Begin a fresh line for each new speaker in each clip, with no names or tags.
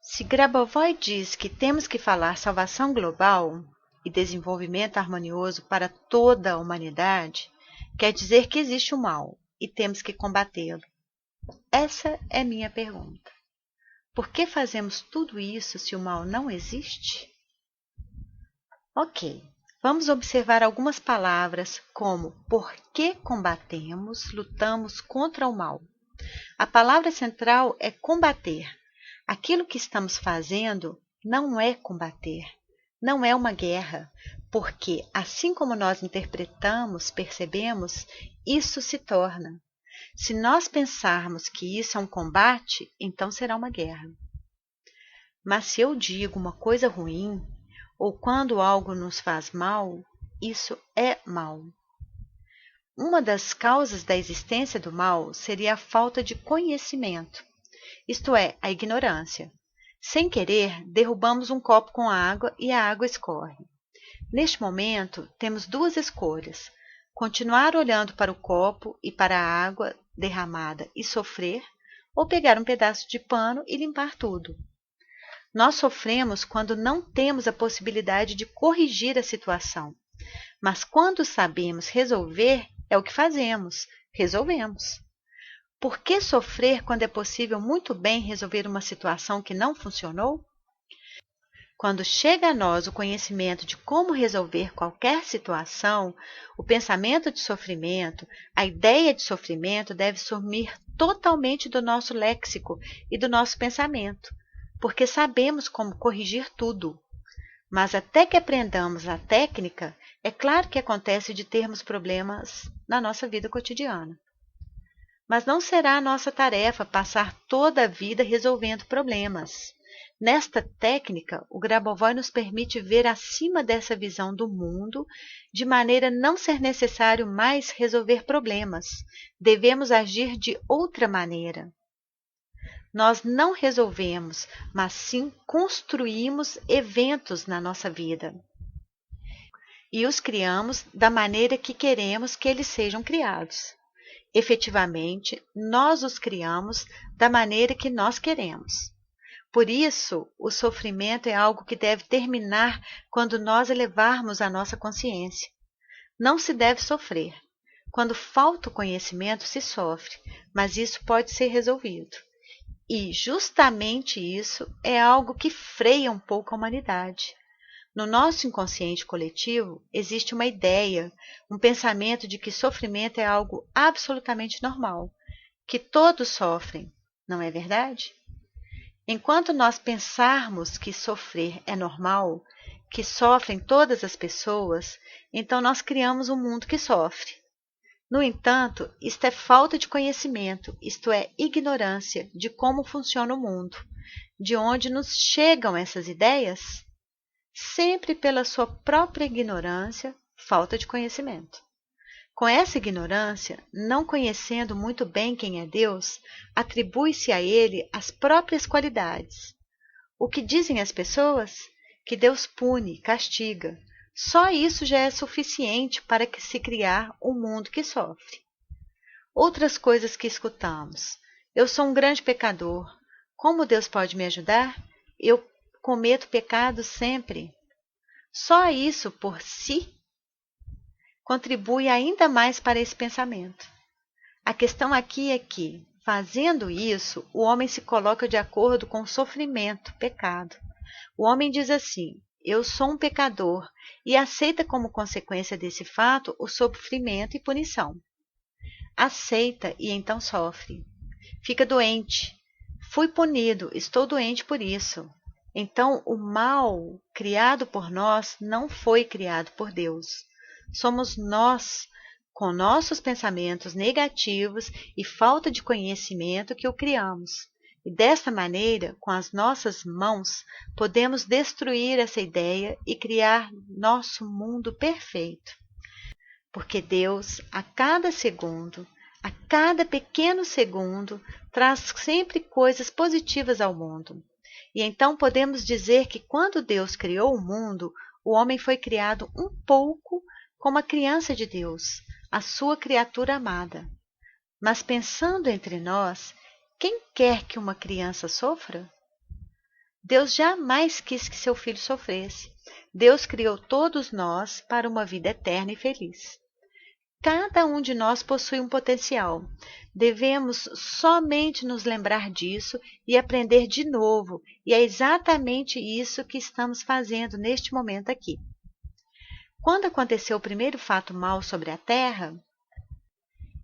Se Grabovoi diz que temos que falar salvação global e desenvolvimento harmonioso para toda a humanidade, quer dizer que existe o mal e temos que combatê-lo. Essa é minha pergunta. Por que fazemos tudo isso se o mal não existe? Ok, vamos observar algumas palavras como por que combatemos, lutamos contra o mal. A palavra central é combater. Aquilo que estamos fazendo não é combater, não é uma guerra, porque assim como nós interpretamos, percebemos, isso se torna. Se nós pensarmos que isso é um combate, então será uma guerra. Mas se eu digo uma coisa ruim, ou quando algo nos faz mal, isso é mal. Uma das causas da existência do mal seria a falta de conhecimento, isto é, a ignorância. Sem querer, derrubamos um copo com água e a água escorre. Neste momento, temos duas escolhas: continuar olhando para o copo e para a água derramada e sofrer, ou pegar um pedaço de pano e limpar tudo. Nós sofremos quando não temos a possibilidade de corrigir a situação, mas quando sabemos resolver, é o que fazemos, resolvemos. Por que sofrer quando é possível muito bem resolver uma situação que não funcionou? Quando chega a nós o conhecimento de como resolver qualquer situação, o pensamento de sofrimento, a ideia de sofrimento deve sumir totalmente do nosso léxico e do nosso pensamento, porque sabemos como corrigir tudo. Mas até que aprendamos a técnica, é claro que acontece de termos problemas na nossa vida cotidiana. Mas não será a nossa tarefa passar toda a vida resolvendo problemas. Nesta técnica, o Grabovoi nos permite ver acima dessa visão do mundo, de maneira a não ser necessário mais resolver problemas. Devemos agir de outra maneira. Nós não resolvemos, mas sim construímos eventos na nossa vida. E os criamos da maneira que queremos que eles sejam criados. Efetivamente, nós os criamos da maneira que nós queremos. Por isso, o sofrimento é algo que deve terminar quando nós elevarmos a nossa consciência. Não se deve sofrer. Quando falta o conhecimento, se sofre, mas isso pode ser resolvido. E justamente isso é algo que freia um pouco a humanidade. No nosso inconsciente coletivo, existe uma ideia, um pensamento de que sofrimento é algo absolutamente normal, que todos sofrem, não é verdade? Enquanto nós pensarmos que sofrer é normal, que sofrem todas as pessoas, então nós criamos um mundo que sofre. No entanto, isto é falta de conhecimento, isto é, ignorância de como funciona o mundo. De onde nos chegam essas ideias? Sempre pela sua própria ignorância, falta de conhecimento. Com essa ignorância, não conhecendo muito bem quem é Deus, atribui-se a ele as próprias qualidades. O que dizem as pessoas? Que Deus pune, castiga. Só isso já é suficiente para que se criar um mundo que sofre. Outras coisas que escutamos. Eu sou um grande pecador. Como Deus pode me ajudar? Eu cometo pecados sempre. Só isso por si contribui ainda mais para esse pensamento. A questão aqui é que, fazendo isso, o homem se coloca de acordo com o sofrimento, pecado. O homem diz assim: eu sou um pecador, e aceita como consequência desse fato o sofrimento e punição. Aceita e então sofre. Fica doente. Fui punido, estou doente por isso. Então, o mal criado por nós não foi criado por Deus. Somos nós, com nossos pensamentos negativos e falta de conhecimento, que o criamos. E desta maneira, com as nossas mãos, podemos destruir essa ideia e criar nosso mundo perfeito. Porque Deus, a cada segundo, a cada pequeno segundo, traz sempre coisas positivas ao mundo. E então podemos dizer que quando Deus criou o mundo, o homem foi criado um pouco como a criança de Deus, a sua criatura amada. Mas pensando entre nós, quem quer que uma criança sofra? Deus jamais quis que seu filho sofresse. Deus criou todos nós para uma vida eterna e feliz. Cada um de nós possui um potencial. Devemos somente nos lembrar disso e aprender de novo. E é exatamente isso que estamos fazendo neste momento aqui. Quando aconteceu o primeiro fato mau sobre a Terra,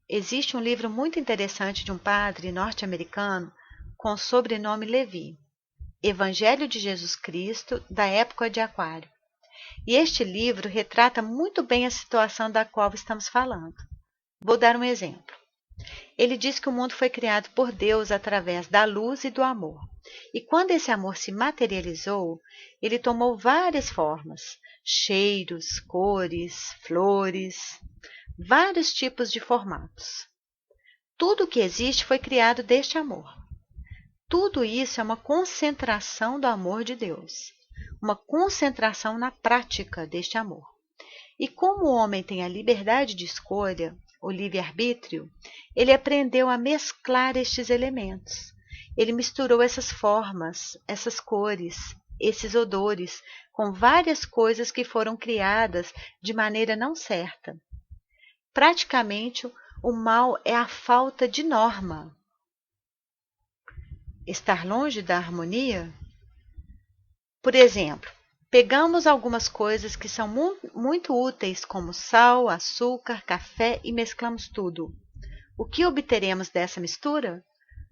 existe um livro muito interessante de um padre norte-americano com o sobrenome Levi, Evangelho de Jesus Cristo, da época de Aquário. E este livro retrata muito bem a situação da qual estamos falando. Vou dar um exemplo. Ele diz que o mundo foi criado por Deus através da luz e do amor. E quando esse amor se materializou, ele tomou várias formas: cheiros, cores, flores, vários tipos de formatos. Tudo o que existe foi criado deste amor. Tudo isso é uma concentração do amor de Deus, uma concentração na prática deste amor. E como o homem tem a liberdade de escolha, o livre-arbítrio, ele aprendeu a mesclar estes elementos. Ele misturou essas formas, essas cores, esses odores, com várias coisas que foram criadas de maneira não certa. Praticamente, o mal é a falta de norma. Estar longe da harmonia? Por exemplo, pegamos algumas coisas que são muito úteis, como sal, açúcar, café, e mesclamos tudo. O que obteremos dessa mistura?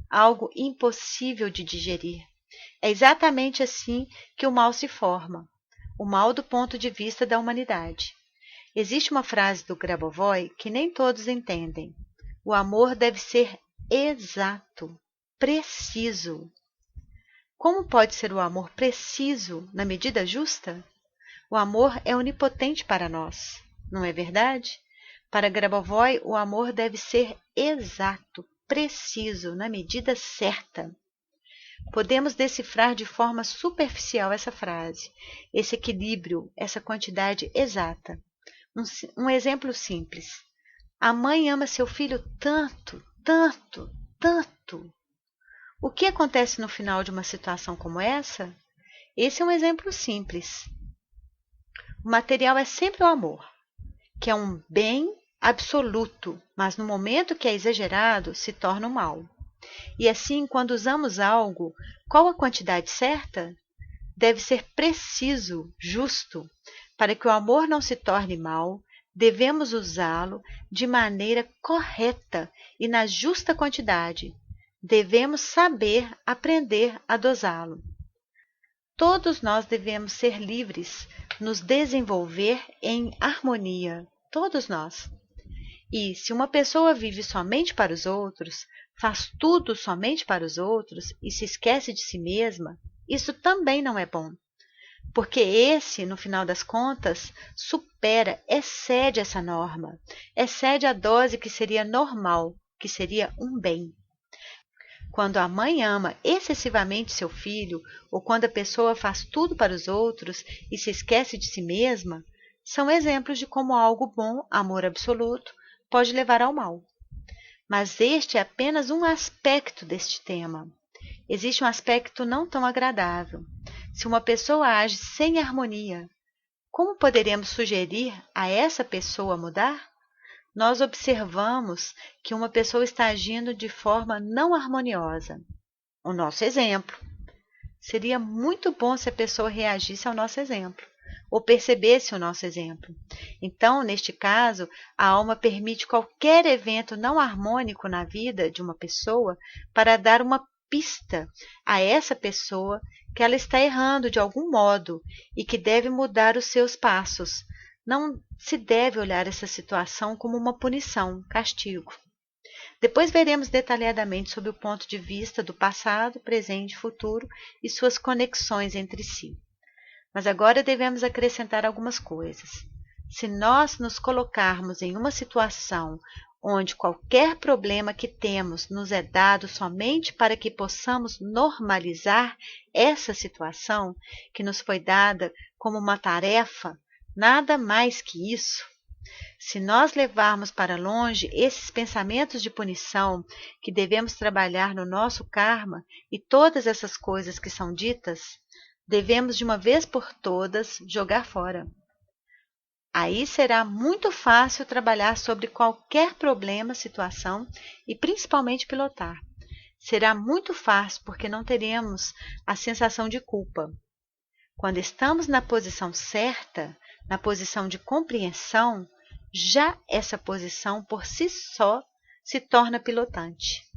Algo impossível de digerir. É exatamente assim que o mal se forma. O mal do ponto de vista da humanidade. Existe uma frase do Grabovoi que nem todos entendem. O amor deve ser exato, preciso. Como pode ser o amor preciso na medida justa? O amor é onipotente para nós, não é verdade? Para Grabovoi, o amor deve ser exato, preciso, na medida certa. Podemos decifrar de forma superficial essa frase, esse equilíbrio, essa quantidade exata. Um exemplo simples. A mãe ama seu filho tanto, tanto, tanto. O que acontece no final de uma situação como essa? Esse é um exemplo simples. O material é sempre o amor, que é um bem absoluto, mas no momento que é exagerado, se torna um mal. E assim, quando usamos algo, qual a quantidade certa? Deve ser preciso, justo. Para que o amor não se torne mal, devemos usá-lo de maneira correta e na justa quantidade. Devemos saber aprender a dosá-lo. Todos nós devemos ser livres, nos desenvolver em harmonia, todos nós. E se uma pessoa vive somente para os outros, faz tudo somente para os outros e se esquece de si mesma, isso também não é bom. Porque esse, no final das contas, supera, excede essa norma, excede a dose que seria normal, que seria um bem. Quando a mãe ama excessivamente seu filho, ou quando a pessoa faz tudo para os outros e se esquece de si mesma, são exemplos de como algo bom, amor absoluto, pode levar ao mal. Mas este é apenas um aspecto deste tema. Existe um aspecto não tão agradável. Se uma pessoa age sem harmonia, como poderemos sugerir a essa pessoa mudar? Nós observamos que uma pessoa está agindo de forma não harmoniosa. O nosso exemplo. Seria muito bom se a pessoa reagisse ao nosso exemplo, ou percebesse o nosso exemplo. Então, neste caso, a alma permite qualquer evento não harmônico na vida de uma pessoa para dar uma pista a essa pessoa que ela está errando de algum modo e que deve mudar os seus passos. Não se deve olhar essa situação como uma punição, castigo. Depois veremos detalhadamente sobre o ponto de vista do passado, presente e futuro e suas conexões entre si. Mas agora devemos acrescentar algumas coisas. Se nós nos colocarmos em uma situação onde qualquer problema que temos nos é dado somente para que possamos normalizar essa situação que nos foi dada como uma tarefa, nada mais que isso, Se nós levarmos para longe esses pensamentos de punição, que devemos trabalhar no nosso karma e todas essas coisas que são ditas, devemos de uma vez por todas jogar fora. Aí será muito fácil trabalhar sobre qualquer problema, situação e principalmente pilotar. Será muito fácil porque não teremos a sensação de culpa. Quando estamos na posição certa, na posição de compreensão, já essa posição por si só se torna pilotante.